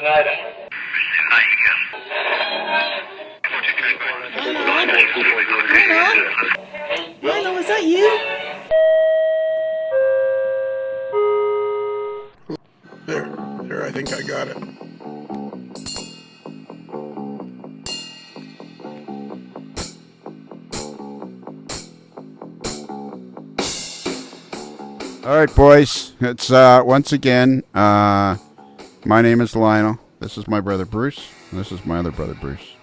Lionel, is that you? There, I think I got it. All right, boys. It's once again. My name is Lionel. This is my brother Bruce. And this is my other brother Bruce.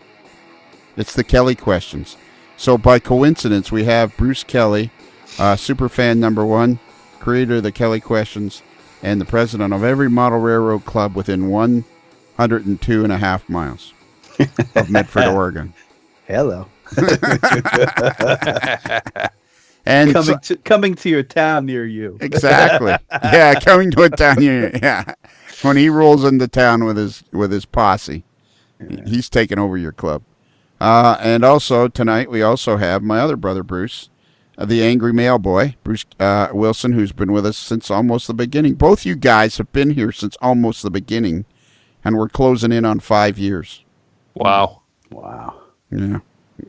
It's the Kelly questions. So by coincidence, we have Bruce Kelly, superfan number one, creator of the Kelly questions, and the president of every model railroad club within 102.5 miles of Medford, Oregon. Hello. And coming to your town near you. Exactly. Yeah, coming to a town near you. Yeah. When he rolls into town with his posse, he's taking over your club. And also tonight we also have my other brother Bruce, the angry mail boy, Bruce Wilson, who's been with us since almost the beginning. Both you guys have been here since almost the beginning, and we're closing in on 5 years. Wow. Yeah.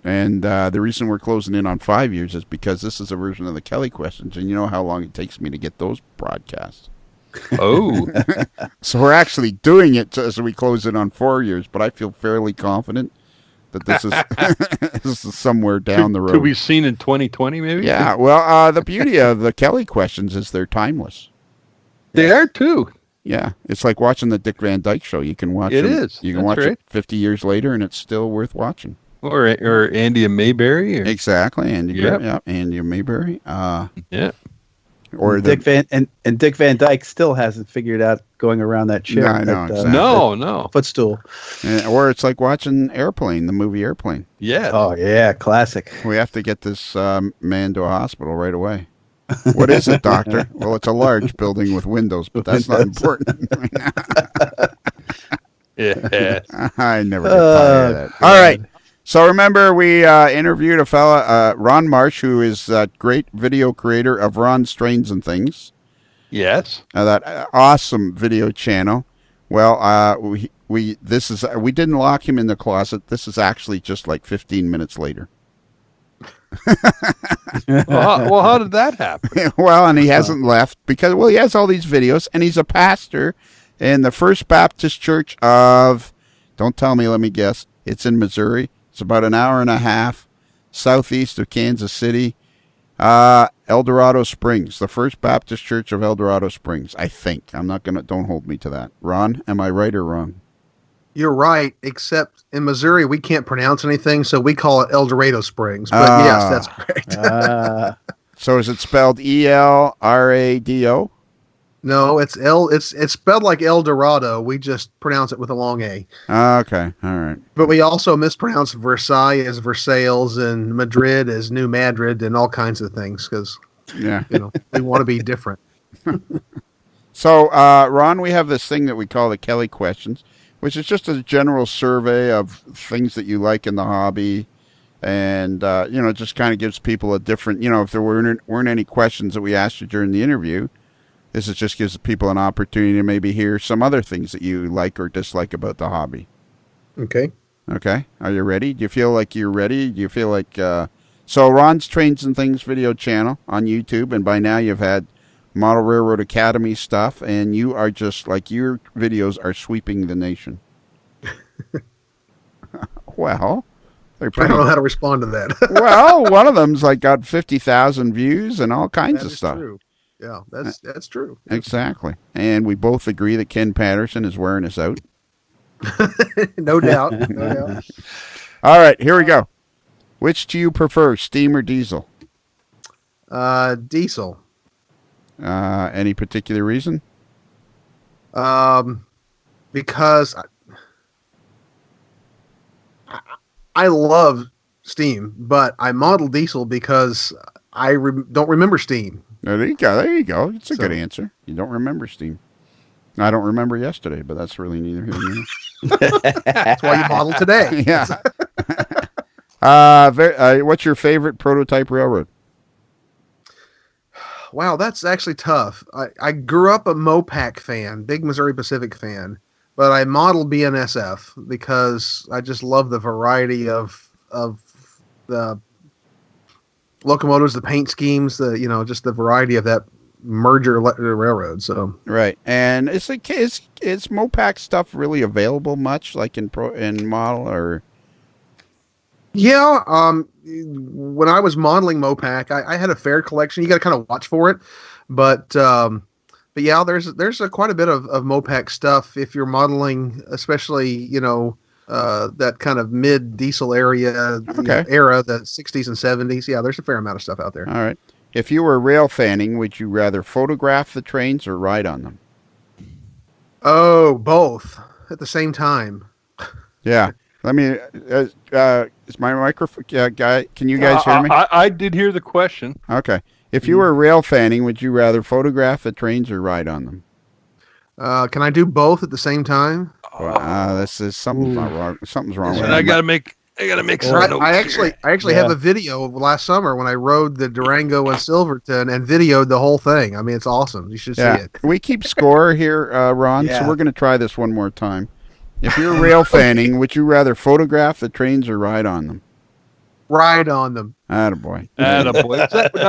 And the reason we're closing in on 5 years is because this is a version of the Kelly questions, and you know how long it takes me to get those broadcast. Oh. So we're actually doing it as we close in on 4 years, but I feel fairly confident that this is this is somewhere down the road. Could be seen in 2020, maybe? Yeah, well, the beauty of the Kelly questions is they're timeless. They are, too. Yeah, it's like watching the Dick Van Dyke Show. You can watch it. Is. You can That's watch right. it 50 years later, and it's still worth watching. Or Andy and Mayberry. Or... Exactly, Andy. Yep. Yeah, Andy and Mayberry. Yeah. Or Dick Van Dyke still hasn't figured out going around that chair. No, I know, exactly. No. Footstool. Or it's like watching Airplane, the movie Airplane. Yeah. Oh, yeah, classic. We have to get this man to a hospital right away. What is it, doctor? Well, it's a large building with windows, but that's not important. Yeah. I never get tired of that. All right. So remember, we interviewed a fella, Ron Marsh, who is that great video creator of Ron's Trains and Things. Yes. That awesome video channel. Well, we didn't lock him in the closet. This is actually just like 15 minutes later. Well, how did that happen? Well, and he hasn't left because, he has all these videos, and he's a pastor in the First Baptist Church of, don't tell me, let me guess, it's in Missouri. It's about an hour and a half southeast of Kansas City. El Dorado Springs, the First Baptist Church of El Dorado Springs, I think. Don't hold me to that. Ron, am I right or wrong? You're right, except in Missouri, we can't pronounce anything, so we call it El Dorado Springs. But yes, that's correct. So is it spelled ELRADO? No, it's spelled like El Dorado. We just pronounce it with a long A. Okay, all right. But we also mispronounce Versailles as Versailles and Madrid as New Madrid and all kinds of things because we want to be different. So, Ron, we have this thing that we call the Kelly questions, which is just a general survey of things that you like in the hobby. And, it just kind of gives people a different, if there weren't any questions that we asked you during the interview, this just gives people an opportunity to maybe hear some other things that you like or dislike about the hobby. Okay. Okay. Are you ready? Do you feel like you're ready? Do you feel like... So Ron's Trains and Things video channel on YouTube, and by now you've had Model Railroad Academy stuff, and you are just like, your videos are sweeping the nation. Well... I don't know how to respond to that. Well, one of them's like got 50,000 views and all kinds of stuff. True. Yeah, that's true. Exactly. And we both agree that Ken Patterson is wearing us out. No doubt. All right, here we go. Which do you prefer, steam or diesel? Diesel. Any particular reason? Because I love steam, but I model diesel because I don't remember steam. There you go. It's a good answer. You don't remember steam. I don't remember yesterday, but that's really neither here nor there. That's why you model today. Yeah. What's your favorite prototype railroad? Wow, that's actually tough. I grew up a Mopac fan, big Missouri Pacific fan. but I model BNSF because I just love the variety of the locomotives, the paint schemes, just the variety of that merger railroad. So right, and is Mopac stuff really available much, like in model or? Yeah, when I was modeling Mopac, I had a fair collection. You got to kind of watch for it, but yeah, there's quite a bit of Mopac stuff if you're modeling, especially that kind of mid diesel era, the 60s and 70s. Yeah, there's a fair amount of stuff out there. All right. If you were rail fanning, would you rather photograph the trains or ride on them? Oh, both at the same time. Yeah. Let me. Is my microphone guy? Can you guys hear me? I did hear the question. Okay. If you were rail fanning, would you rather photograph the trains or ride on them? Can I do both at the same time? Well, this is something's not wrong. Something's wrong with And it. I gotta make some notes I actually have a video of last summer when I rode the Durango and Silverton and videoed the whole thing. I mean, it's awesome. You should see it. We keep score here, Ron, so we're going to try this one more time. If you're rail fanning, would you rather photograph the trains or ride on them? Ride on them. Attaboy. Now,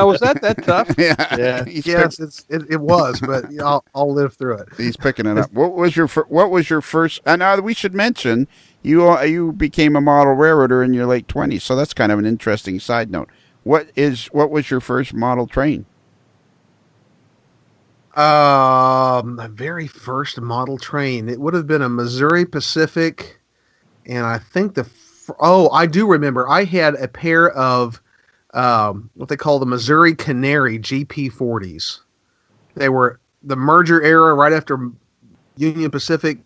was that tough? Yeah. Yes, it was, but I'll live through it. He's picking it up. What was your first? And now we should mention you became a model railroader in your late 20s, so that's kind of an interesting side note. What was your first model train? My very first model train. It would have been a Missouri Pacific, and I think I do remember. I had a pair of what they call the Missouri Canary GP40s. They were the merger era right after Union Pacific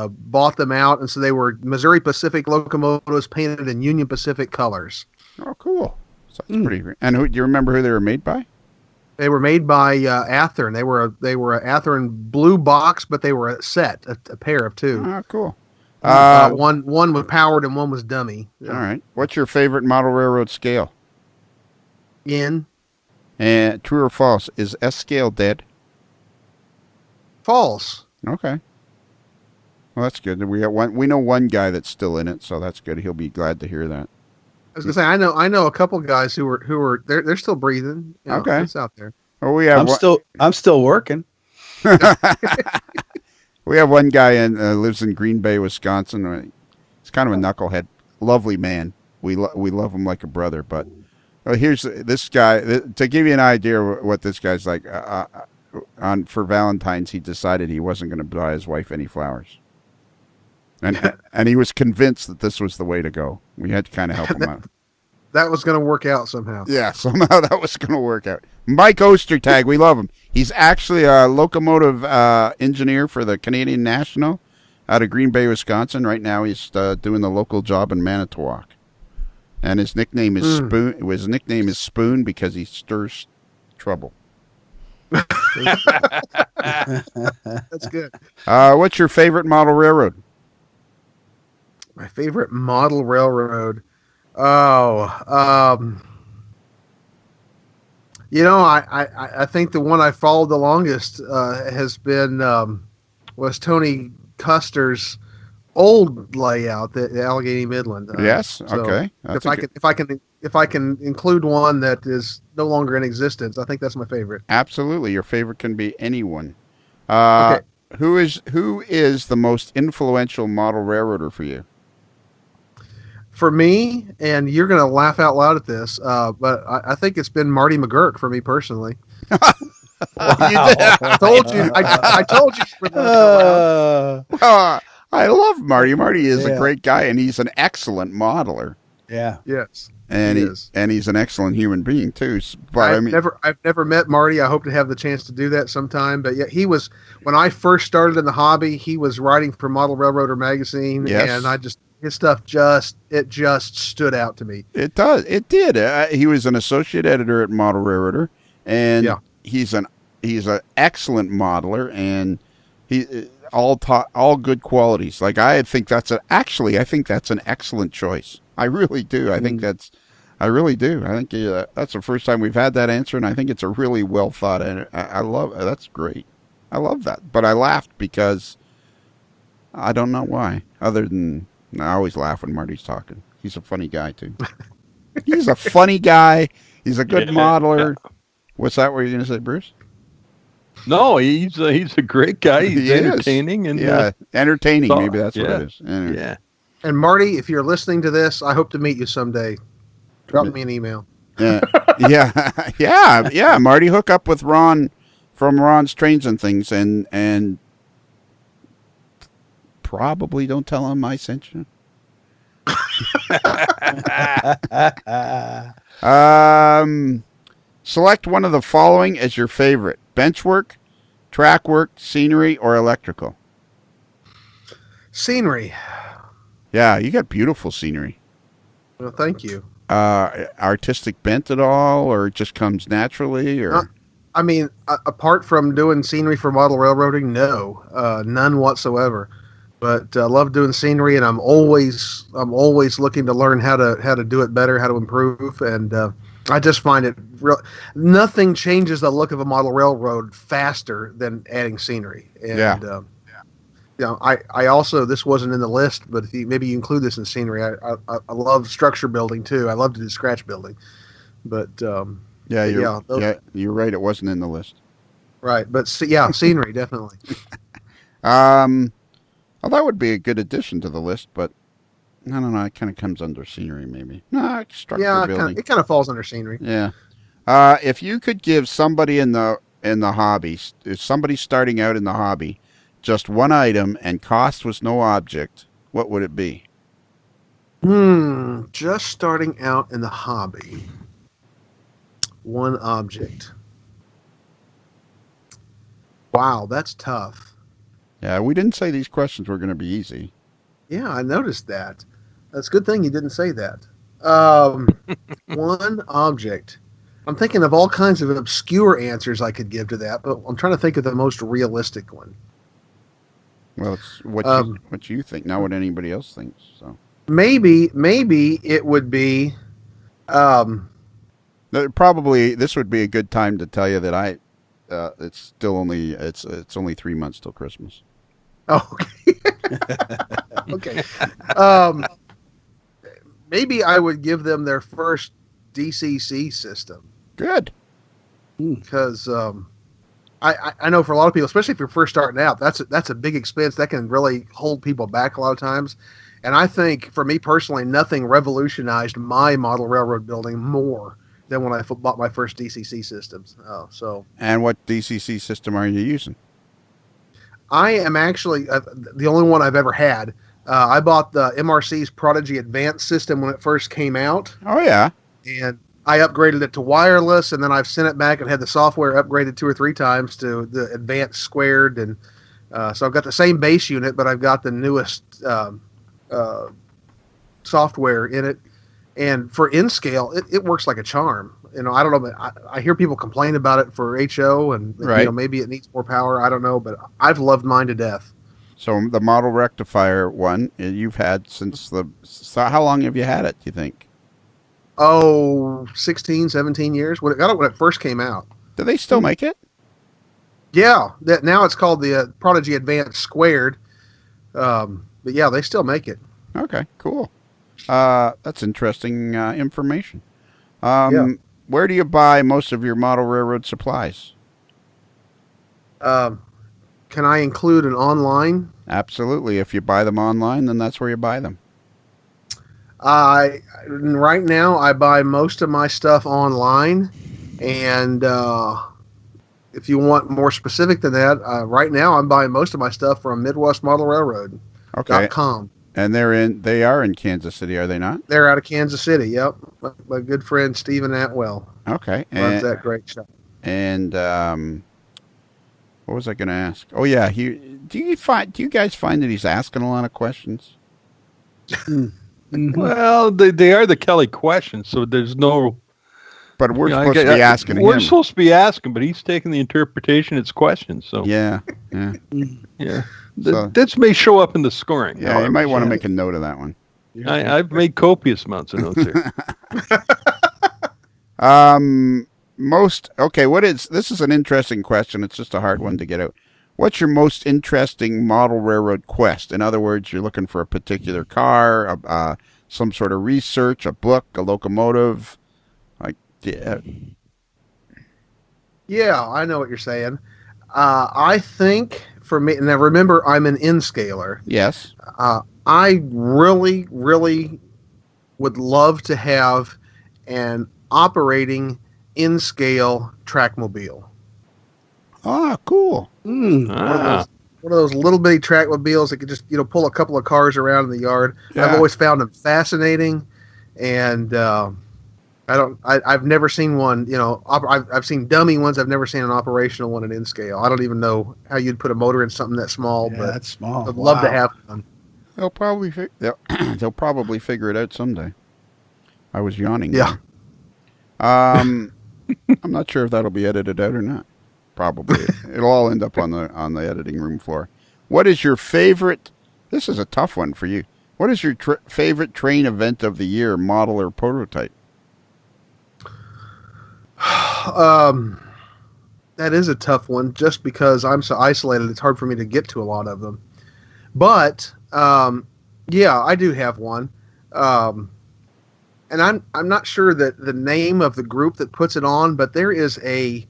bought them out, and so they were Missouri Pacific locomotives painted in Union Pacific colors. Oh, cool! So that's pretty. And do you remember who they were made by? They were made by Athearn. They were a Athearn blue box, but they were a set, a pair of two. Oh, cool. One was powered and one was dummy. All right. What's your favorite model railroad scale? In. And true or false? Is S scale dead? False. Okay. Well, that's good. We know one guy that's still in it, so that's good. He'll be glad to hear that. I was gonna say I know a couple guys who are they're still breathing. Okay. It's out there. Well, we have I'm still working. We have one guy lives in Green Bay, Wisconsin. He's kind of a knucklehead, lovely man. We love him like a brother. But here's this guy to give you an idea of what this guy's like. For Valentine's, he decided he wasn't going to buy his wife any flowers, and he was convinced that this was the way to go. We had to kind of help him out. That was going to work out somehow. Yeah, somehow that was going to work out. Mike Ostertag, we love him. He's actually a locomotive engineer for the Canadian National out of Green Bay, Wisconsin. Right now he's doing the local job in Manitowoc. And his nickname is Spoon. His nickname is Spoon because he stirs trouble. That's good. What's your favorite model railroad? My favorite model railroad. I think the one I followed the longest has been was Tony Custer's old layout, the Allegheny Midland. Yes. Okay. If I can include one that is no longer in existence, I think that's my favorite. Absolutely, your favorite can be anyone. Okay. Who is the most influential model railroader for you? For me, and you're going to laugh out loud at this, but I think it's been Marty McGurk for me personally. I told you. I told you. I love Marty. Marty is a great guy, and he's an excellent modeler. Yeah. Yes. And he's an excellent human being too. But I've never met Marty. I hope to have the chance to do that sometime. But yeah, he was when I first started in the hobby. He was writing for Model Railroader magazine, and his stuff just stood out to me. It does. It did. He was an associate editor at Model Railroader, and he's an excellent modeler, and he all good qualities. Like I think that's an excellent choice. I really do. I think I really do. I think that's the first time we've had that answer, and I think it's a really well thought. And I love that's great. I love that. But I laughed because I don't know why. Other than I always laugh when Marty's talking. He's a funny guy too. He's a funny guy. He's a good modeler. What's that? What you're going to say, Bruce? No, he's a great guy. He's He is. entertaining and entertaining. so- Maybe that's what yeah. it is. Anyway. yeah. And Marty, if you're listening to this, I hope to meet you someday. Drop me an email. Yeah. Marty, hook up with Ron from Ron's Trains and Things, and probably don't tell him I sent you. Select one of the following as your favorite: bench work, track work, scenery, or electrical. Scenery. Yeah, you got beautiful scenery. Well, thank you. Artistic bent at all, or it just comes naturally, or I mean, apart from doing scenery for model railroading, no, none whatsoever. But I love doing scenery, and I'm always looking to learn how to do it better, how to improve, and I just find it real. Nothing changes the look of a model railroad faster than adding scenery. And, you know, I also, this wasn't in the list, but if maybe you include this in scenery. I love structure building too. I love to do scratch building, but you're right. It wasn't in the list. right. But scenery definitely. Well, that would be a good addition to the list, but I don't know. It kind of comes under scenery, maybe. No, structure building. It kind of falls under scenery. Yeah. If you could give somebody in the hobby, if somebody starting out in the hobby, just one item and cost was no object, what would it be? Just starting out in the hobby. One object. Wow, that's tough. Yeah, we didn't say these questions were going to be easy. Yeah, I noticed that. That's a good thing you didn't say that. One object. I'm thinking of all kinds of obscure answers I could give to that, but I'm trying to think of the most realistic one. Well, it's what you think, not what anybody else thinks. So maybe it would be. Probably this would be a good time to tell you that it's only 3 months till Christmas. Oh, okay. Maybe I would give them their first DCC system. Good. Because I know for a lot of people, especially if you're first starting out, that's a big expense that can really hold people back a lot of times. And I think for me personally, nothing revolutionized my model railroad building more than when I bought my first DCC systems. And what DCC system are you using? I am actually the only one I've ever had. I bought the MRC's Prodigy Advanced system when it first came out. Oh, yeah. And I upgraded it to wireless, and then I've sent it back and had the software upgraded 2 or 3 times to the Advanced Squared. And so I've got the same base unit, but I've got the newest software in it. And for in-scale, it works like a charm. You know, I don't know, but I hear people complain about it for HO, and right. Maybe it needs more power. I don't know, but I've loved mine to death. So the model rectifier one you've had since how long have you had it, do you think? Oh, 16, 17 years. When it first came out. Do they still make it? Yeah. Now it's called the Prodigy Advanced Squared. But yeah, they still make it. Okay, cool. That's interesting information. Where do you buy most of your model railroad supplies? Can I include an online? Absolutely. If you buy them online, then that's where you buy them. Right now, I buy most of my stuff online, and if you want more specific than that, right now I'm buying most of my stuff from Midwest Model Railroad. Okay. .com. And they are in Kansas City, are they not? They're out of Kansas City. Yep, my good friend Stephen Atwell. Okay. Runs that great shop. And what was I going to ask? Oh yeah, do you guys find that he's asking a lot of questions? Well, they are the Kelly questions, so there's no. But we're supposed to be asking him. We're supposed to be asking, but he's taking the interpretation as questions. So yeah. So, this may show up in the scoring. Yeah, you might want to make a note of that one. I've made copious amounts of notes here. This is an interesting question. It's just a hard one to get out. what's your most interesting model railroad quest? In other words, you're looking for a particular car, some sort of research, a book, a locomotive. Like, yeah. Yeah, I know what you're saying. I think for me, now remember, I'm an N-scaler. Yes. I really, really would love to have an operating N-scale trackmobile. Ah, cool. Ah, One of those little bitty trackmobiles that could just pull a couple of cars around in the yard. Yeah. I've always found them fascinating, and I've never seen one. I've seen dummy ones. I've never seen an operational one at N-scale. I don't even know how you'd put a motor in something that small, Yeah, but that's small. I'd love to Wow. have one. They'll probably they'll probably figure it out someday. I was yawning. Yeah. There. I'm not sure if that'll be edited out or not. Probably. It'll all end up on the editing room floor. What is your favorite? This is a tough one for you. What is your favorite train event of the year, model or prototype? That is a tough one, just because I'm so isolated. It's hard for me to get to a lot of them. But yeah, I do have one, and I'm not sure that the name of the group that puts it on, but there is a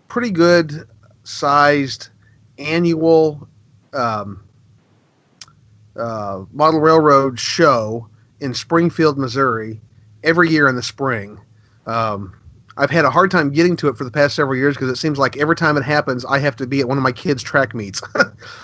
pretty good sized annual model railroad show in Springfield, Missouri, every year in the spring. I've had a hard time getting to it for the past several years because it seems like every time it happens, I have to be at one of my kids' track meets.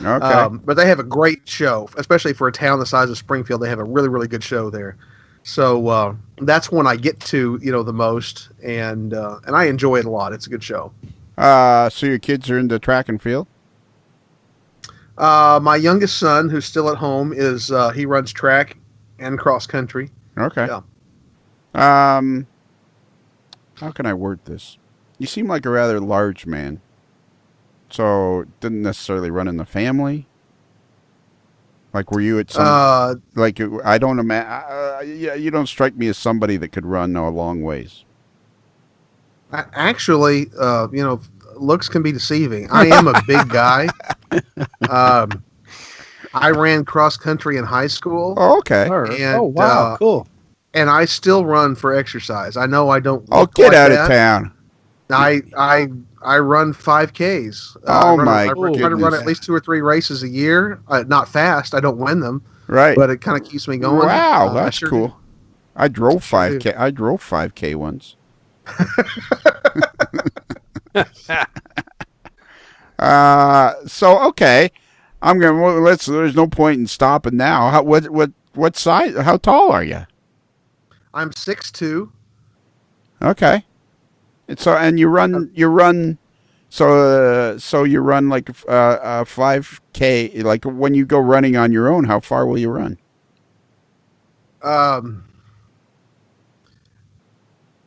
Okay. But they have a great show, especially for a town the size of Springfield. They have a really, really good show there. So that's one I get to, the most, and I enjoy it a lot. It's a good show. So your kids are into track and field? My youngest son, who's still at home, he runs track and cross country. Okay. Yeah. How can I word this? You seem like a rather large man. So didn't necessarily run in the family. Like, were you at some? Like, I don't imagine. You don't strike me as somebody that could run a long ways. Actually, looks can be deceiving. I am a big guy. I ran cross country in high school. Oh, okay. And, Oh, wow. Cool. And I still run for exercise. I know I don't. Oh, look get like out that. of town. I run 5Ks. Oh, I try to run goodness. at least 2 or 3 races a year. Not fast. I don't win them, Right. but it kind of keeps me going. Wow, I that's sure cool. do. I drove Sure 5K. I drove 5K once. So okay, I'm gonna. Well, There's no point in stopping now. What size? How tall are you? I'm 6'2". Okay. And you run. So you run like 5K. Like when you go running on your own, how far will you run?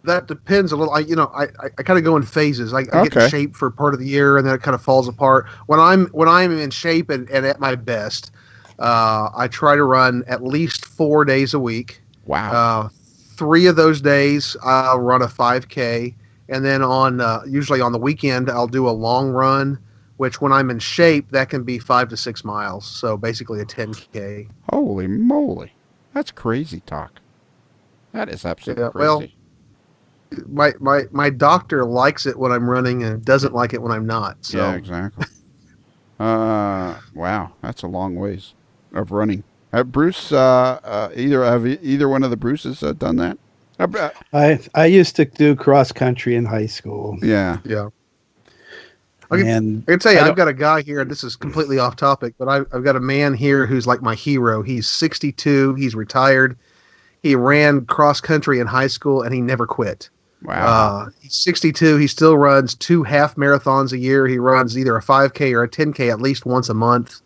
That depends a little. I kind of go in phases. I get Okay. in shape for part of the year, and then it kind of falls apart. When I'm in shape and at my best, I try to run at least 4 days a week. Wow. 3 of those days I'll run a 5K, and then usually on the weekend I'll do a long run, which when I'm in shape that can be 5 to 6 miles. So basically a 10K. Holy moly, that's crazy talk. That is absolutely Yeah, crazy. well, my doctor likes it when I'm running and doesn't like it when I'm not. So. Yeah, exactly. Wow, that's a long ways of running. Bruce, either one of the Bruces done that? I used to do cross country in high school. Yeah. Yeah. And I can tell you, I I've don't- got a guy here, and this is completely off topic, but I've got a man here who's like my hero. He's 62. He's retired. He ran cross country in high school, and he never quit. Wow. He's 62. He still runs 2 half marathons a year. He runs either a 5K or a 10K at least once a month.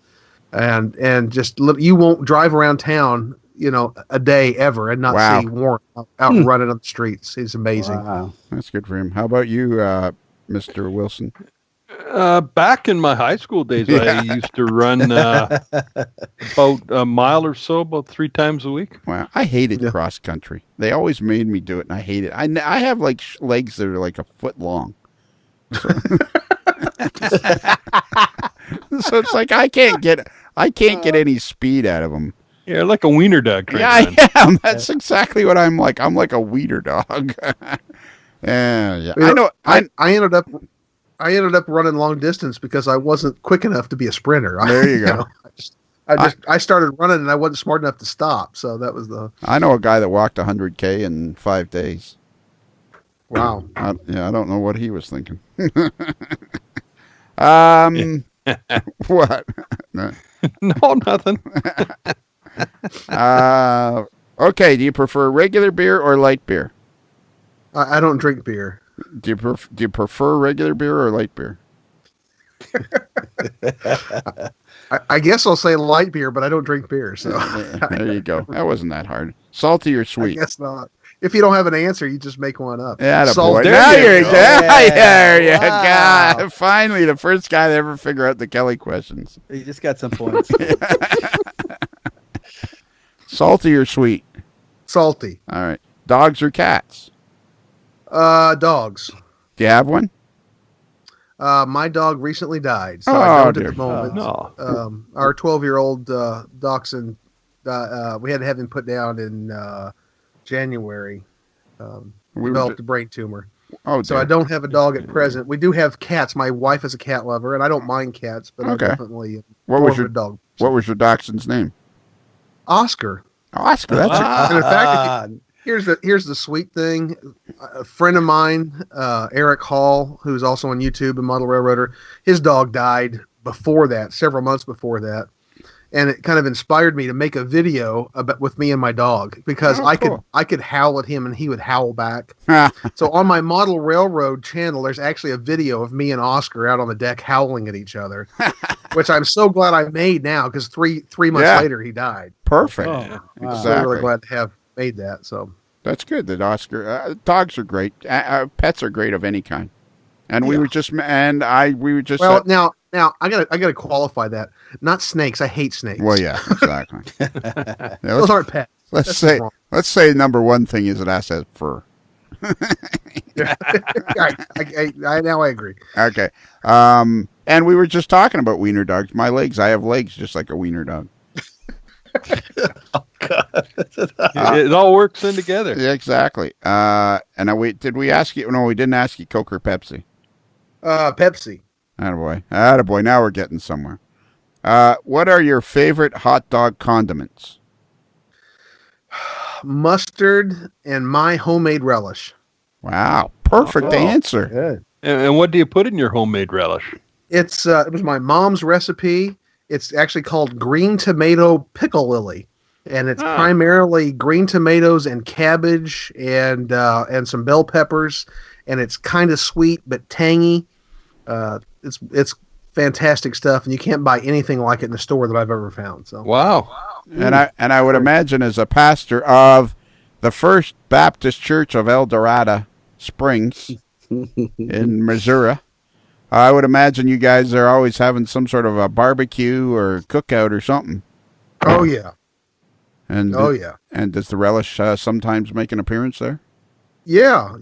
And just you won't drive around town, a day ever and not Wow. see Warren out running on the streets. He's amazing. Wow. That's good for him. How about you, Mr. Wilson? back in my high school days, Yeah. I used to run about a mile or so, about 3 times a week. Wow. I hated Yeah. cross country. They always made me do it, and I hate it. I have like legs that are like a foot long. So it's like I can't get any speed out of him. Yeah, like a wiener dog. Trying Yeah, to run. I am. That's exactly what I'm like. I'm like a wiener dog. Yeah. You I know, know. I ended up running long distance because I wasn't quick enough to be a sprinter. There you go. know, I started running and I wasn't smart enough to stop. So that was the I know a guy that walked 100K in 5 days. wow. I don't know what he was thinking. What? No. No, nothing. Okay. Do you prefer regular beer or light beer? I don't drink beer. Do you prefer regular beer or light beer? I guess I'll say light beer, but I don't drink beer. So There you go. That wasn't that hard. Salty or I sweet? guess not. If you don't have an answer, you just make one up. Yeah, Salt- boy. there Now you you're go. there you Wow. go. Finally, the first guy to ever figure out the Kelly questions. You just got some points. Salty or sweet? Salty. All right. Dogs or cats? Dogs. Do you have one? My dog recently died, so Oh, I don't dear. at the moment. No. Our 12-year-old dachshund, we had to have him put down in January. We were Developed a brain tumor. Oh, So I dear. don't have a dog at present. We do have cats. My wife is a cat lover, and I don't mind cats, but Okay. I'm definitely What more was of your a dog. What was your dachshund's name? Oscar. Oscar. That's And in fact, here's the sweet thing. A friend of mine, Eric Hall, who's also on YouTube and Model Railroader, his dog died before that, several months before that. And it kind of inspired me to make a video with me and my dog because Oh, cool. I could howl at him and he would howl back. So on my Model Railroad channel, there's actually a video of me and Oscar out on the deck howling at each other, which I'm so glad I made now because three months Yeah. later he died. perfect. Oh, wow. So I'm Exactly. really glad to have made that. So That's good that Oscar. Dogs are great. Pets are great of any kind. And we Yeah. were just we were just well now I gotta qualify that. Not snakes. I hate snakes. well, yeah, exactly. Yeah, Those aren't pets. let's That's say wrong. let's say number one thing is it has to have fur. Now I agree. Okay. And we were just talking about wiener dogs. My legs, I have legs just like a wiener dog. It all works in together. Yeah, exactly. And did we ask you? No, we didn't ask you Coke or Pepsi. Pepsi. Attaboy. Now we're getting somewhere. What are your favorite hot dog condiments? Mustard and my homemade relish. Wow, perfect Oh. answer. Good. And what do you put in your homemade relish? It was my mom's recipe. It's actually called green tomato pickle lily, and it's Ah. primarily green tomatoes and cabbage and some bell peppers, and it's kind of sweet but tangy. It's fantastic stuff, and you can't buy anything like it in the store that I've ever found. So Wow. And I would imagine as a pastor of the First Baptist Church of El Dorado Springs in Missouri, I would imagine you guys are always having some sort of a barbecue or cookout or something. oh yeah, And oh yeah. And does the relish sometimes make an appearance there? Yeah.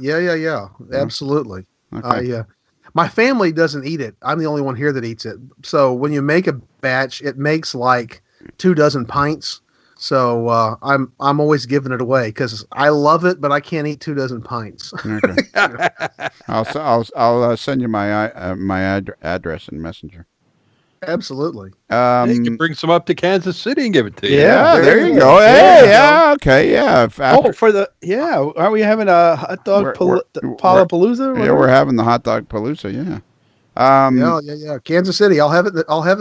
Absolutely. Okay. My family doesn't eat it. I'm the only one here that eats it. So when you make a batch, it makes like 24 pints. So I'm always giving it away because I love it, but I can't eat 24 pints. Okay. I'll send you my address in Messenger. Absolutely. You can bring some up to Kansas City and give it to you. Yeah, there you go. There Hey, you yeah, okay, yeah. Aren't we having a hot dog We're- Palapalooza? Yeah, we're having the hot dog palooza. Yeah. Yeah. Kansas City. I'll have it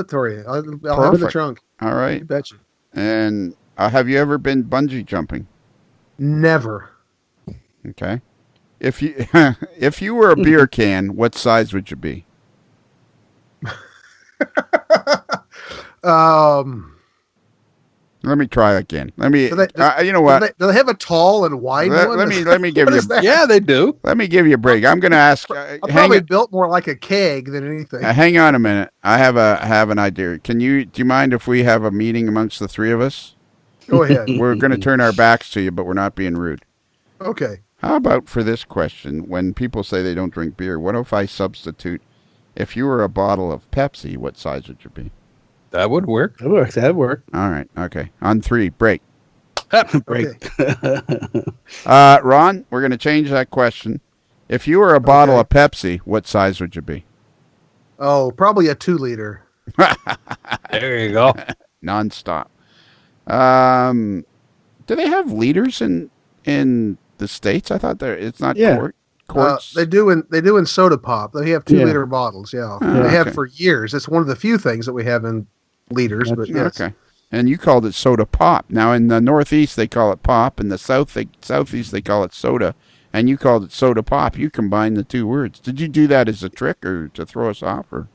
for you. I'll have it in the Perfect. trunk. All You right. betcha. And have you ever been bungee jumping? Never. Okay. If you if you were a beer can, what size would you be? Let me try again. Let me. Do they- You know what? Do they have a tall and wide one? Let me give What you. is that? Yeah, they do. Let me give you a break. I'm going to ask. I'm probably built more like a keg than anything. Hang on a minute. I have an idea. Do you mind if we have a meeting amongst the three of us? Go ahead. We're going to turn our backs to you, but we're not being rude. Okay. How about for this question? When people say they don't drink beer, what if I substitute? If you were a bottle of Pepsi, what size would you be? That would work. That'd work. All right. Okay. On 3, break. Break. Ron, we're going to change that question. If you were a bottle of Pepsi, what size would you be? Oh, probably a 2-liter. There you go. Nonstop. Do they have liters in the States? I thought it's not quarts. They do in soda pop. They have 2-liter bottles. Yeah, they have for years. It's one of the few things that we have in liters. But yes. Okay. And you called it soda pop. Now in the Northeast they call it pop, in the Southeast they call it soda, and you called it soda pop. You combined the two words. Did you do that as a trick or to throw us off? Or?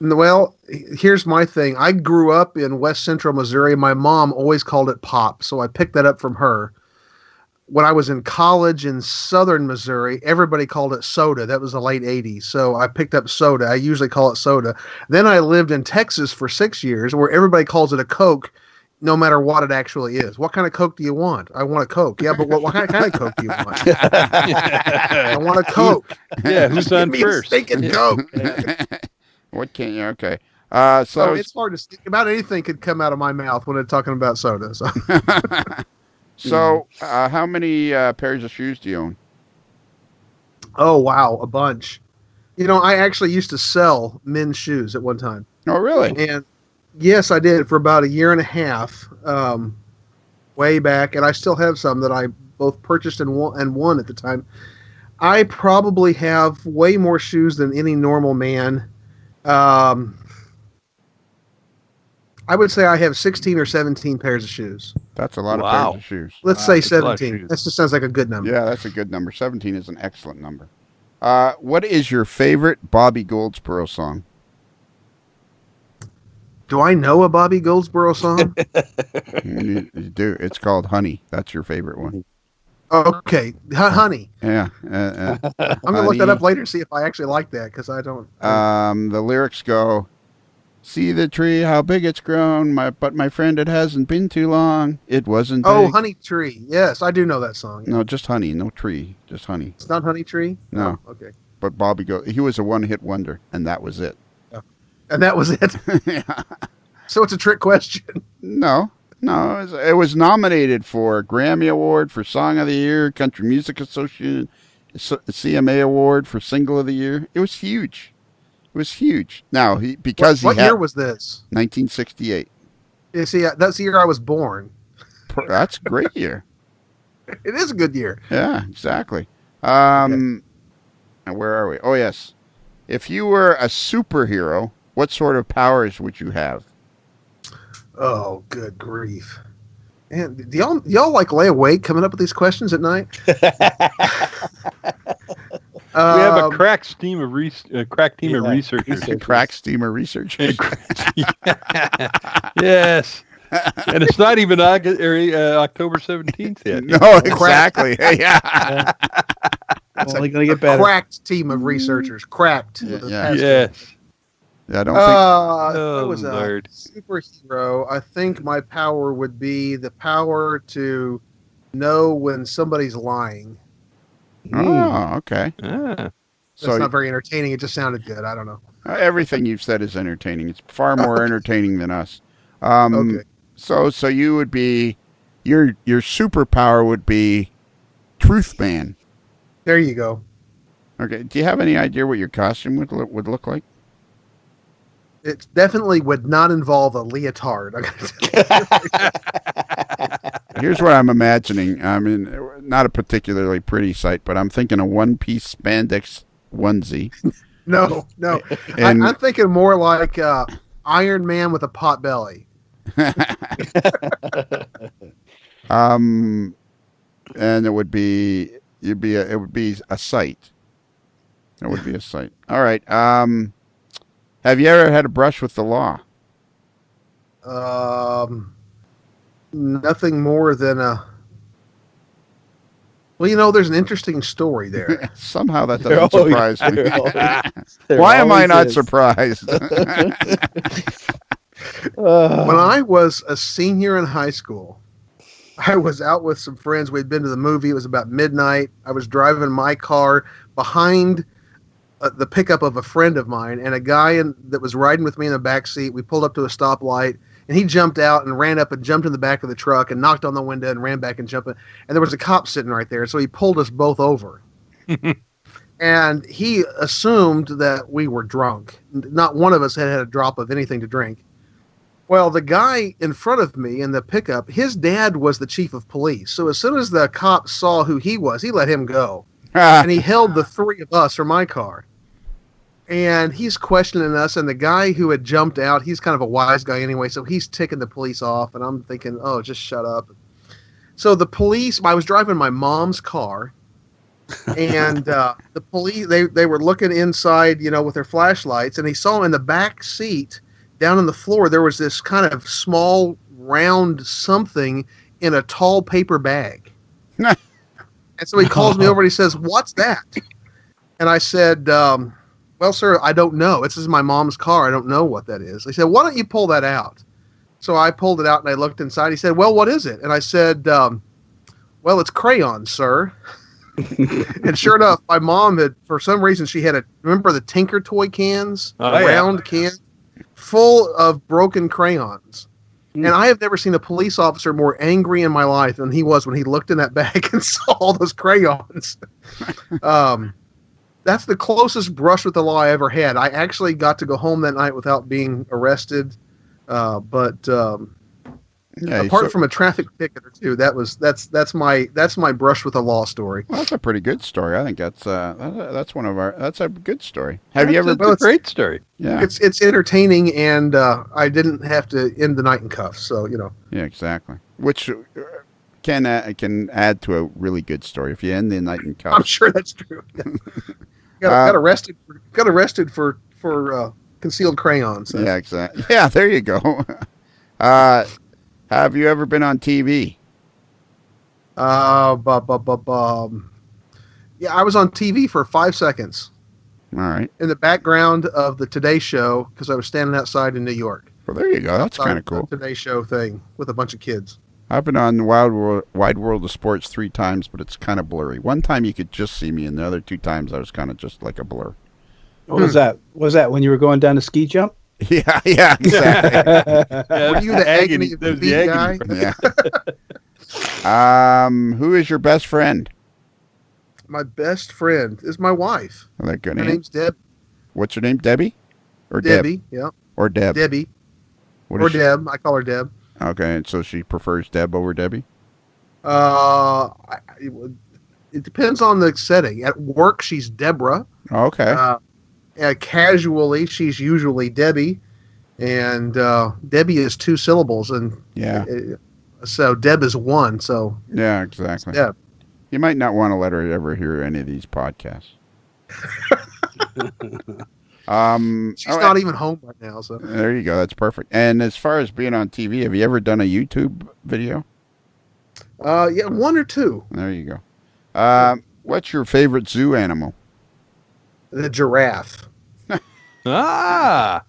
Well, here's my thing. I grew up in West Central Missouri. My mom always called it pop, so I picked that up from her. When I was in college in Southern Missouri, everybody called it soda. That was the late 80s. So I picked up soda. I usually call it soda. Then I lived in Texas for 6 years where everybody calls it a Coke no matter what it actually is. What kind of Coke do you want? I want a Coke. Yeah, but what kind of Coke do you want? I want a Coke. Yeah, who's on first? Stinking Coke. What can you? Okay. So it's hard to think about. Anything could come out of my mouth when they're talking about soda. So. So, how many pairs of shoes do you own? Oh, wow. A bunch. I actually used to sell men's shoes at one time. Oh, really? And yes, I did for about a year and a half, way back. And I still have some that I both purchased and won at the time. I probably have way more shoes than any normal man. I would say I have 16 or 17 pairs of shoes. That's a lot of pairs of shoes. Let's say 17. That just sounds like a good number. Yeah, that's a good number. 17 is an excellent number. What is your favorite Bobby Goldsboro song? Do I know a Bobby Goldsboro song? You do. It's called Honey. That's your favorite one. Okay. Honey. Yeah. I'm going to look that up later and see if I actually like that because I don't. The lyrics go, see the tree, how big it's grown, but my friend, it hasn't been too long. It wasn't big. Oh, Honey Tree. Yes, I do know that song. No, just Honey. No tree. Just Honey. It's not Honey Tree? No. Oh, okay. But he was a one-hit wonder, and that was it. Oh. And that was it? Yeah. So it's a trick question. No. It was nominated for a Grammy Award for Song of the Year, Country Music Association, CMA Award for Single of the Year. It was huge. Now, what year was this? 1968. You see, that's the year I was born. That's a great year. It is a good year. Yeah, exactly. And where are we? Oh, yes. If you were a superhero, what sort of powers would you have? Oh, good grief. And do y'all like lay awake coming up with these questions at night? We have a crack team of researchers. Crack team of researchers. Yes. And it's not even October 17th yet. No, exactly. Yeah. It's only going to get better. Cracked team of researchers. Cracked. Yeah. Yes. I don't think. I was a superhero. I think my power would be the power to know when somebody's lying. Oh, okay. That's not very entertaining. It just sounded good. I don't know. Everything you've said is entertaining. It's far more entertaining than us. Okay. So you would be, your superpower would be Truth Man. There you go. Okay. Do you have any idea what your costume would look like? It definitely would not involve a leotard. Here's what I'm imagining. I mean, not a particularly pretty sight, but I'm thinking a one-piece spandex onesie. No. And I'm thinking more like Iron Man with a pot belly. And it would be a sight. It would be a sight. All right. Have you ever had a brush with the law? Nothing more than a. Well, there's an interesting story there. Somehow that doesn't surprise me. Why am I not surprised? When I was a senior in high school, I was out with some friends. We'd been to the movie. It was about midnight. I was driving my car behind the pickup of a friend of mine, and a guy that was riding with me in the back seat. We pulled up to a stoplight, and he jumped out and ran up and jumped in the back of the truck and knocked on the window and ran back and jumped in. And there was a cop sitting right there, so he pulled us both over. And he assumed that we were drunk. Not one of us had had a drop of anything to drink. Well, the guy in front of me in the pickup, his dad was the chief of police. So as soon as the cop saw who he was, he let him go. And he held the three of us from my car. And he's questioning us. And the guy who had jumped out, he's kind of a wise guy anyway. So he's ticking the police off. And I'm thinking, oh, just shut up. So the police, I was driving my mom's car. And the police, they were looking inside, with their flashlights. And he saw in the back seat, down on the floor, there was this kind of small, round something in a tall paper bag. And so he calls me over and he says, "What's that?" And I said, "Well, sir, I don't know. This is my mom's car. I don't know what that is." He said, "Why don't you pull that out?" So I pulled it out and I looked inside. He said, "Well, what is it?" And I said, "Well, it's crayons, sir." And sure enough, my mom had, for some reason, she had remember the Tinker Toy cans? Round cans? Full of broken crayons. And I have never seen a police officer more angry in my life than he was when he looked in that bag and saw all those crayons. That's the closest brush with the law I ever had. I actually got to go home that night without being arrested. Apart from a traffic ticket or two, that's my brush with the law story. Well, that's a pretty good story. I think that's a good story. Have you ever? It's a great story. Yeah, it's entertaining, and I didn't have to end the night in cuffs. So Yeah, exactly. Which can add to a really good story if you end the night in cuffs. I'm sure that's true. Got arrested. Got arrested for concealed crayons. So. Yeah, exactly. Yeah, there you go. Have you ever been on TV? Yeah, I was on TV for 5 seconds. All right. In the background of the Today Show, because I was standing outside in New York. Well, there you go. That's kind of cool. Today Show thing with a bunch of kids. I've been on the Wide World of Sports 3 times, but it's kind of blurry. One time you could just see me, and the other 2 times I was kind of just like a blur. What was that? Was that when you were going down the ski jump? Yeah, exactly. Were you the agony of the beat guy? Yeah. Who is your best friend? My best friend is my wife. Oh, that good Her name. name's Deb. What's your name? Debbie? Or Debbie, Deb? yeah. Or Deb? Debbie. What Or is she? Deb. I call her Deb. Okay, and so she prefers Deb over Debbie? It depends on the setting. At work, she's Deborah. Oh, okay. Casually, she's usually Debbie, and Debbie is 2 syllables, and Yeah. So Deb is 1. So Yeah, exactly. Deb. You might not want to let her ever hear any of these podcasts. She's not even home right now. So There you go. That's perfect. And as far as being on TV, have you ever done a YouTube video? yeah, 1 or 2. There you go. What's your favorite zoo animal? The giraffe. Ah,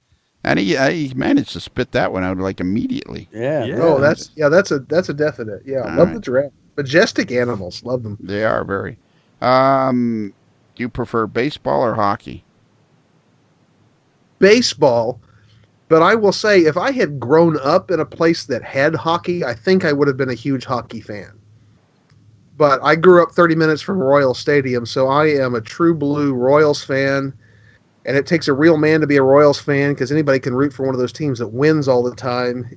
And he managed to spit that one out like immediately. Yeah. Yeah. Oh, that's a definite. Yeah, All love right. the giraffe. Majestic animals, love them. They are very. Do you prefer baseball or hockey? Baseball, but I will say, if I had grown up in a place that had hockey, I think I would have been a huge hockey fan. But I grew up 30 minutes from Royal Stadium, so I am a true blue Royals fan. And it takes a real man to be a Royals fan, because anybody can root for one of those teams that wins all the time.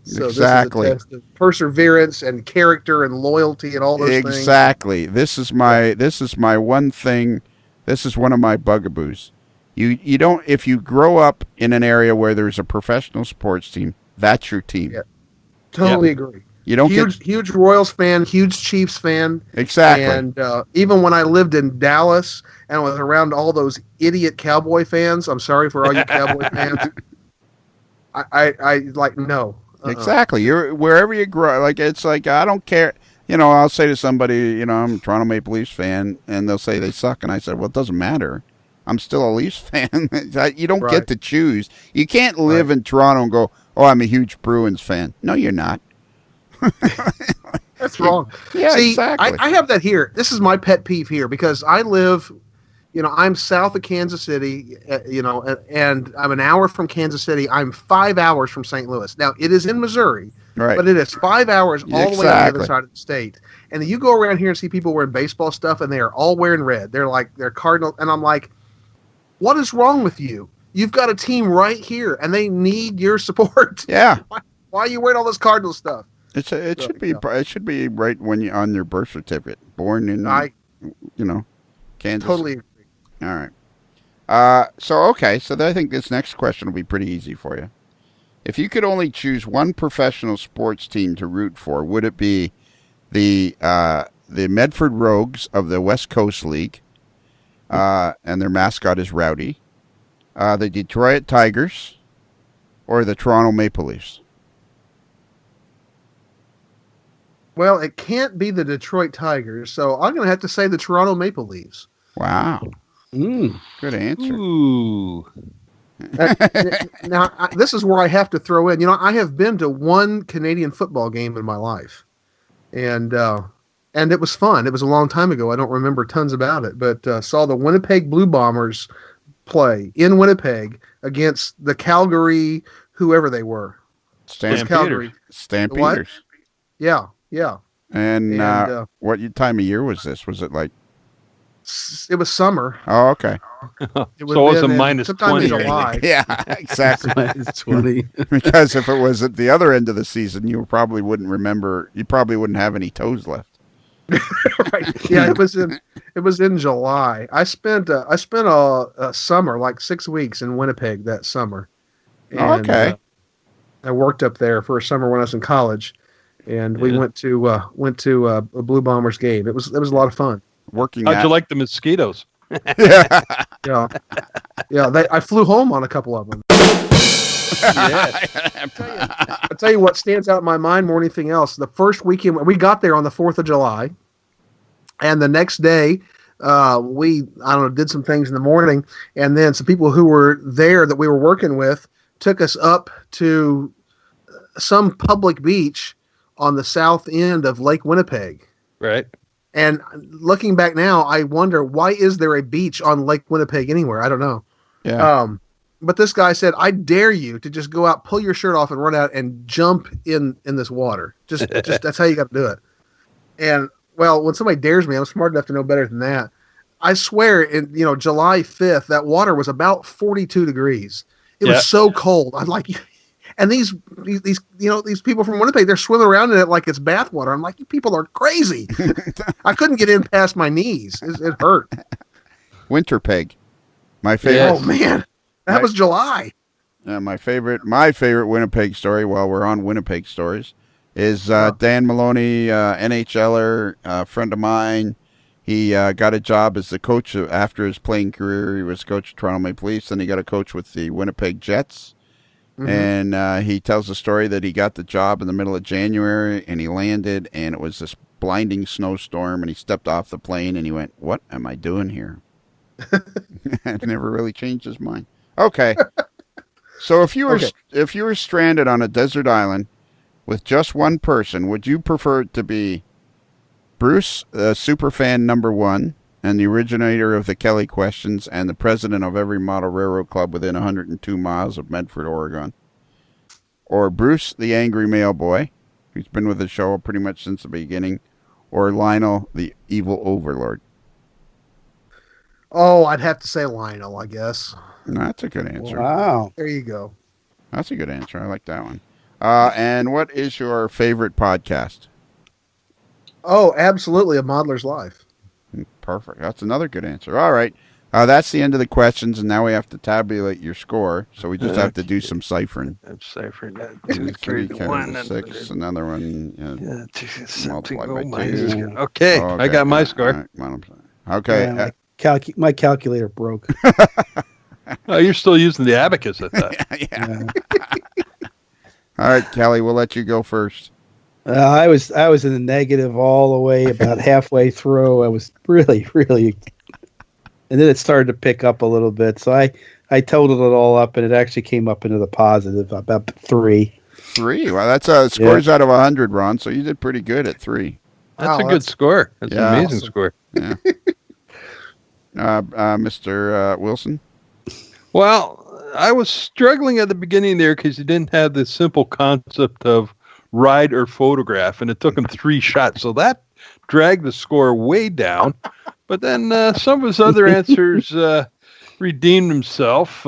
So Exactly. This is a test of perseverance and character and loyalty and all those things. Exactly. This is my one thing. This is one of my bugaboos. You don't, if you grow up in an area where there's a professional sports team, that's your team. Yeah. Totally agree. You don't Huge Royals fan, huge Chiefs fan. Exactly. And even when I lived in Dallas and was around all those idiot Cowboy fans, I'm sorry for all you Cowboy fans. I like, no. Exactly. You're wherever you grow. Like, it's like, I don't care. I'll say to somebody, I'm a Toronto Maple Leafs fan, and they'll say they suck, and I said, well, it doesn't matter. I'm still a Leafs fan. You don't Right. get to choose. You can't live in Toronto and go, oh, I'm a huge Bruins fan. No, you're not. That's wrong. Yeah, See, exactly. I have that here. This is my pet peeve here because I live, I'm south of Kansas City, and I'm an hour from Kansas City. I'm 5 hours from St. Louis. Now, it is in Missouri, Right. but it is 5 hours all the way on the other Exactly. side of the state. And you go around here and see people wearing baseball stuff, and they are all wearing red. They're Cardinal, and I'm like, what is wrong with you? You've got a team right here, and they need your support. Yeah. Why are you wearing all this Cardinal stuff? It should be right when you on your birth certificate. Born in I Kansas. totally agree. All right. So I think this next question will be pretty easy for you. If you could only choose one professional sports team to root for, would it be the Medford Rogues of the West Coast League, and their mascot is Rowdy, the Detroit Tigers, or the Toronto Maple Leafs? Well, it can't be the Detroit Tigers, so I'm going to have to say the Toronto Maple Leafs. Wow. Good answer. Ooh. Now, this is where I have to throw in. I have been to one Canadian football game in my life, and it was fun. It was a long time ago. I don't remember tons about it, but saw the Winnipeg Blue Bombers play in Winnipeg against the Calgary, whoever they were. Stampeders. Stampeders. Yeah. And what time of year was this? Was it like? It was summer. Oh, okay. So it was a minus sometime 20. in July. Yeah, exactly. It's 20. Because if it was at the other end of the season, you probably wouldn't remember. You probably wouldn't have any toes left. Right. Yeah, it was in July. I spent a summer, like 6 weeks in Winnipeg that summer. And, okay. I worked up there for a summer when I was in college, and we went to a Blue Bombers game. It was a lot of fun. How'd you like the mosquitoes? Yeah. Yeah. I flew home on a couple of them. I'll tell you what stands out in my mind more than anything else. The first weekend, we got there on the 4th of July, and the next day, did some things in the morning, and then some people who were there that we were working with took us up to some public beach on the south end of Lake Winnipeg. Right. And looking back now, I wonder, why is there a beach on Lake Winnipeg anywhere? I don't know. Yeah. But this guy said, I dare you to just go out, pull your shirt off, and run out and jump in this water. Just that's how you got to do it. And, well, when somebody dares me, I'm smart enough to know better than that. I swear, in July 5th, that water was about 42 degrees. It was so cold. I'm like, and these people from Winnipeg, they're swimming around in it like it's bathwater. I'm like, you people are crazy. I couldn't get in past my knees. It hurt. Winterpeg, my favorite. Yes. Oh man, that was July. My favorite Winnipeg story. While we're on Winnipeg stories, is Dan Maloney, NHLer, friend of mine. He got a job as the coach after his playing career. He was coach of Toronto Maple Leafs, and he got a coach with the Winnipeg Jets. Mm-hmm. And he tells the story that he got the job in the middle of January, and he landed, and it was this blinding snowstorm, and he stepped off the plane, and he went, "What am I doing here?" And never really changed his mind. Okay. So if you were stranded on a desert island with just one person, would you prefer it to be Bruce, superfan number one, and the originator of the Kelly questions, and the president of every model railroad club within 102 miles of Medford, Oregon? Or Bruce, the angry mail boy, who's been with the show pretty much since the beginning? Or Lionel, the evil overlord? Oh, I'd have to say Lionel, I guess. That's a good answer. Wow. There you go. That's a good answer. I like that one. And what is your favorite podcast? Oh, absolutely, A Modeler's Life. Perfect. That's another good answer. All right. That's the end of the questions, and now we have to tabulate your score. So we just have to do some ciphering. I'm ciphering that. 2, 3, 1, 6, another one. Multiply by 2. Okay, I got my score. Right. Okay. Yeah, my calculator broke. Oh, you're still using the abacus at that. Yeah. All right, Kelly, we'll let you go first. I was in the negative all the way about halfway through. I was really, and then it started to pick up a little bit. So I totaled it all up, and it actually came up into the positive, about 3. 3. Well, that's scores out of 100, Ron. So you did pretty good at 3. That's a good score. That's an amazing awesome. score. Yeah. Mr. Wilson. Well, I was struggling at the beginning there because you didn't have the simple concept of ride or photograph, and it took him 3 shots. So that dragged the score way down. But then some of his other answers redeemed himself.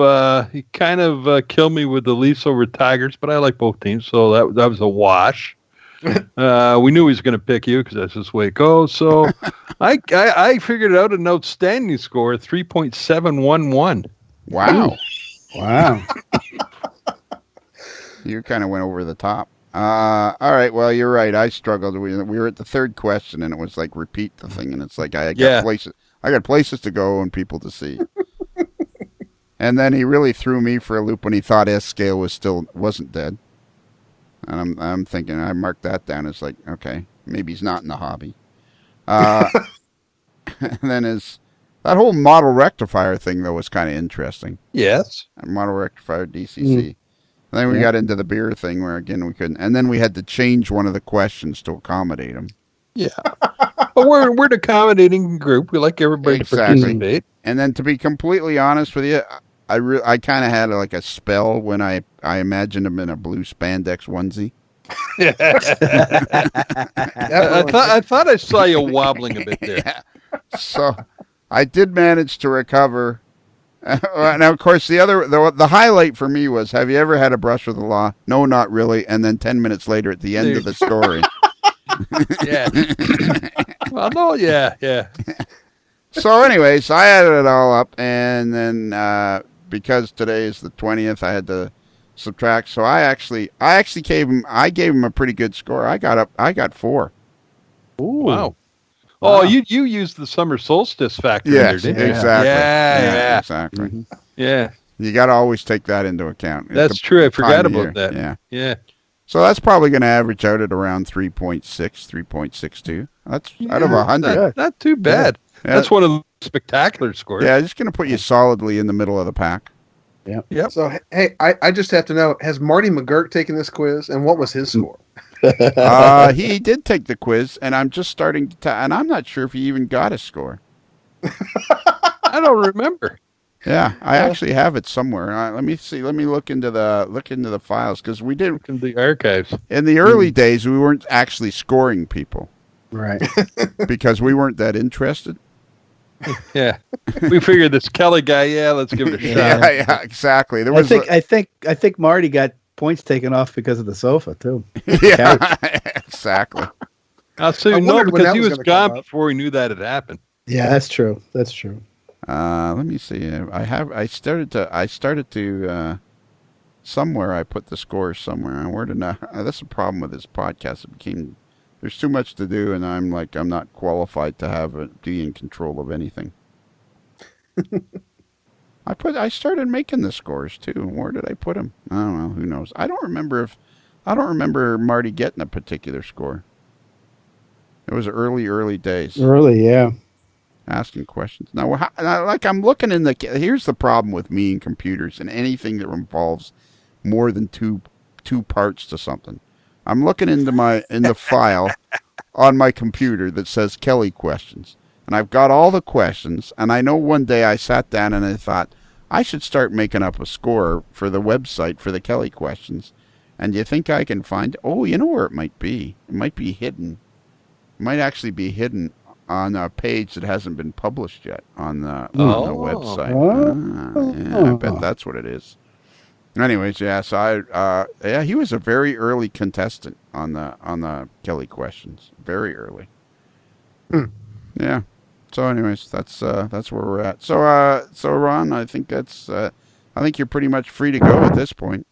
He kind of killed me with the Leafs over Tigers, but I like both teams, so that was a wash. We knew he was going to pick you because that's just the way it goes. So I figured out an outstanding score, 3.711. Wow. Wow. You kind of went over the top. All right. Well, you're right. I struggled. We were at the 3rd question, and it was like repeat the thing, and it's like I got places to go and people to see. And then he really threw me for a loop when he thought S-scale wasn't dead. And I'm thinking, I marked that down as like, okay, maybe he's not in the hobby. And then that whole model rectifier thing, though, was kind of interesting. Yes. Model rectifier DCC. And then we got into the beer thing where, again, we couldn't. And then we had to change one of the questions to accommodate him. Yeah. But we're an accommodating group. We like everybody to participate. And then to be completely honest with you, I kind of had like a spell when I imagined him in a blue spandex onesie. I thought I saw you wobbling a bit there. Yeah. So I did manage to recover. Now, of course, the highlight for me was, have you ever had a brush with the law? No, not really. And then 10 minutes later at the end of the story. Yeah. Well, no, yeah. So anyways, I added it all up, and then because today is the 20th, I had to subtract. So I actually gave him a pretty good score. I got 4. Ooh. Wow. Oh, you used the summer solstice factor in there, Yes, didn't you? exactly. Yeah. Exactly. Mhm. Yeah. You got to always take that into account. That's true. I forgot time of about year. that. Yeah. So that's probably going to average out at around 3.6, 3.62. That's out of 100. Not too bad. Yeah. That's one of the spectacular scores. Yeah, just going to put you solidly in the middle of the pack. Yep. So, hey, I just have to know, has Marty McGurk taken this quiz, and what was his score? He did take the quiz, and I'm just starting to and I'm not sure if he even got a score. I don't remember. Yeah, I actually have it somewhere. Let me see. Let me look into the files, because we did In the archives. in the early days. We weren't actually scoring people Right. because we weren't that interested. Yeah. We figured this Kelly guy, let's give it a shot. Yeah, exactly. There was I think Marty got points taken off because of the sofa too. yeah, exactly. So I no, wondered when because that he was was gonna come gone up. before we knew that had happened. Yeah, that's true. That's true. Let me see. I started to somewhere I put the scores somewhere. Where did I? That's the problem with this podcast. There's too much to do, and I'm not qualified to be in control of anything. I started making the scores too. Where did I put them? I don't know. Who knows? I don't remember Marty getting a particular score. It was early days. Early, yeah. Asking questions. Now, I'm looking here's the problem with me and computers and anything that involves more than two parts to something. I'm looking in the file on my computer that says Kelly questions, and I've got all the questions, and I know one day I sat down and I thought I should start making up a score for the website for the Kelly questions. And you think I can find? Oh, you know where it might be? It might be hidden. It might actually be hidden on a page that hasn't been published yet on the website. Yeah, I bet that's what it is. Anyways, yeah. So he was a very early contestant on the Kelly questions. Very early. Yeah. So, anyways, that's where we're at. So, Ron, I think you're pretty much free to go at this point.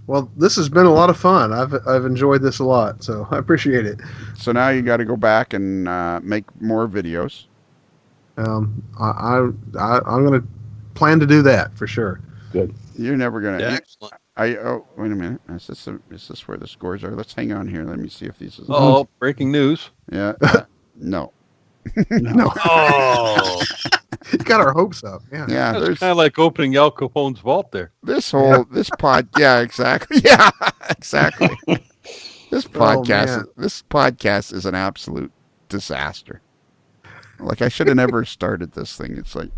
Well, this has been a lot of fun. I've enjoyed this a lot, so I appreciate it. So now you got to go back and make more videos. I'm going to plan to do that for sure. Good. You're never gonna. Yeah, excellent. Wait a minute. Is this where the scores are? Let's hang on here. Let me see if these is. Oh, breaking news. Yeah. No. No. Oh. You got our hopes up. Yeah. Yeah, That's there's kind of like opening Al Capone's vault there. this pod. Yeah, exactly. Yeah, exactly. This podcast is an absolute disaster. Like, I should have never started this thing. It's like,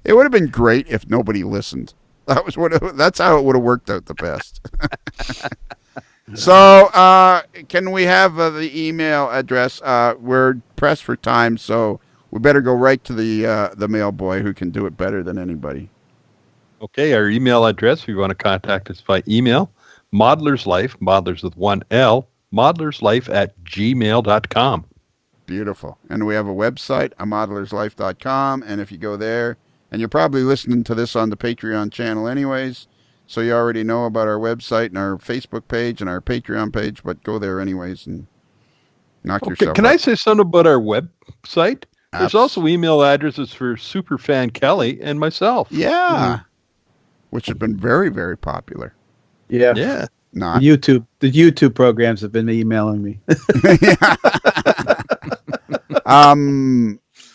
it would have been great if nobody listened. That's how it would have worked out the best. So, can we have the email address? We're pressed for time, so we better go right to the mail boy who can do it better than anybody. Okay, our email address, if you want to contact us by email, modelerslife, modelers with one L, modelerslife@gmail.com. Beautiful. And we have a website, modelerslife.com, and if you go there, and you're probably listening to this on the Patreon channel anyways, so you already know about our website and our Facebook page and our Patreon page, but go there anyways and knock yourself Can up. I say something about our website? There's also email addresses for Superfan Kelly and myself. Yeah. Which have been very, very popular. Yeah. Yeah. Not. The YouTube programs have been emailing me.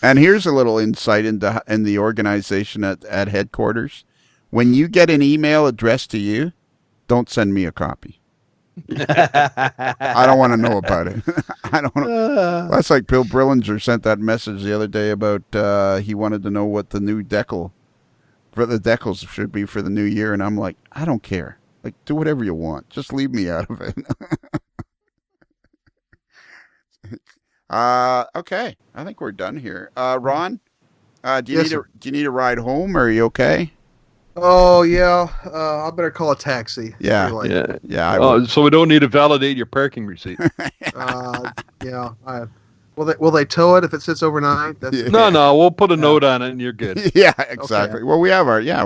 And here's a little insight in the organization at headquarters. When you get an email addressed to you, don't send me a copy. I don't want to know about it. I don't know. That's like Bill Brillinger sent that message the other day about he wanted to know what the new decals should be for the new year, and I'm like, I don't care. Like, do whatever you want. Just leave me out of it. Okay. I think we're done here. Ron, do you need a ride home, or are you okay? Oh yeah, I better call a taxi. Yeah. Anyway. Yeah. So we don't need to validate your parking receipt. Yeah. Will they tow it if it sits overnight? No, we'll put a note on it and you're good. Yeah, exactly. Okay. Well, we have Yeah,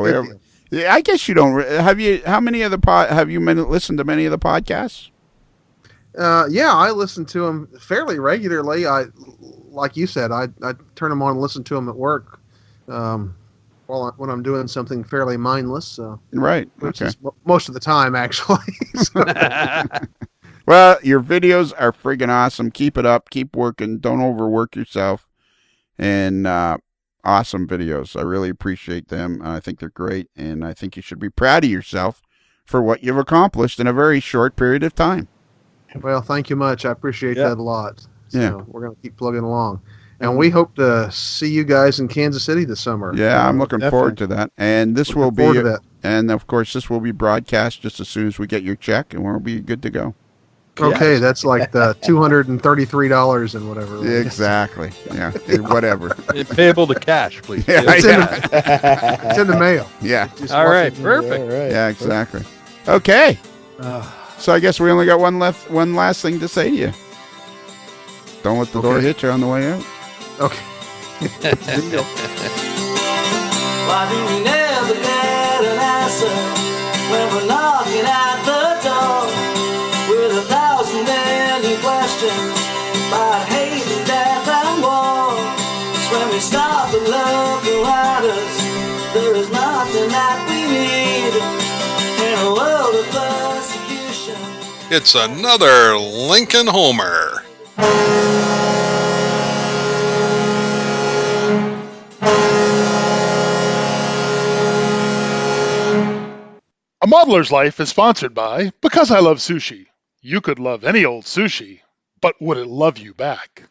I guess you don't. Have you? How many of the have you listened to many of the podcasts? Yeah, I listen to them fairly regularly. Like you said, I turn them on and listen to them at work, when I'm doing something fairly mindless. Right. Which is most of the time, actually. Well, your videos are friggin' awesome. Keep it up. Keep working. Don't overwork yourself. And awesome videos. I really appreciate them. I think they're great, and I think you should be proud of yourself for what you've accomplished in a very short period of time. Well, thank you much. I appreciate that a lot. So we're going to keep plugging along. And we hope to see you guys in Kansas City this summer. Yeah, I'm looking forward to that. And this will be, and of course, this will be broadcast just as soon as we get your check, and we'll be good to go. Okay, that's like the $233 and whatever. Right? Exactly. Yeah, whatever. Payable to cash, please. Yeah, it's in the mail. Yeah. All right, perfect. All right. Yeah, exactly. Okay. So I guess we only got one last thing to say to you. Don't let the door hit you on the way out. Okay. Why do we never get an answer when we're knocking at the door with 1,000 million questions about hate and death and war? It's when we stop and look around us, there is nothing that we need in a world of persecution. It's another Lincoln Homer. A Modeler's Life is sponsored by Because I Love Sushi. You could love any old sushi, but would it love you back?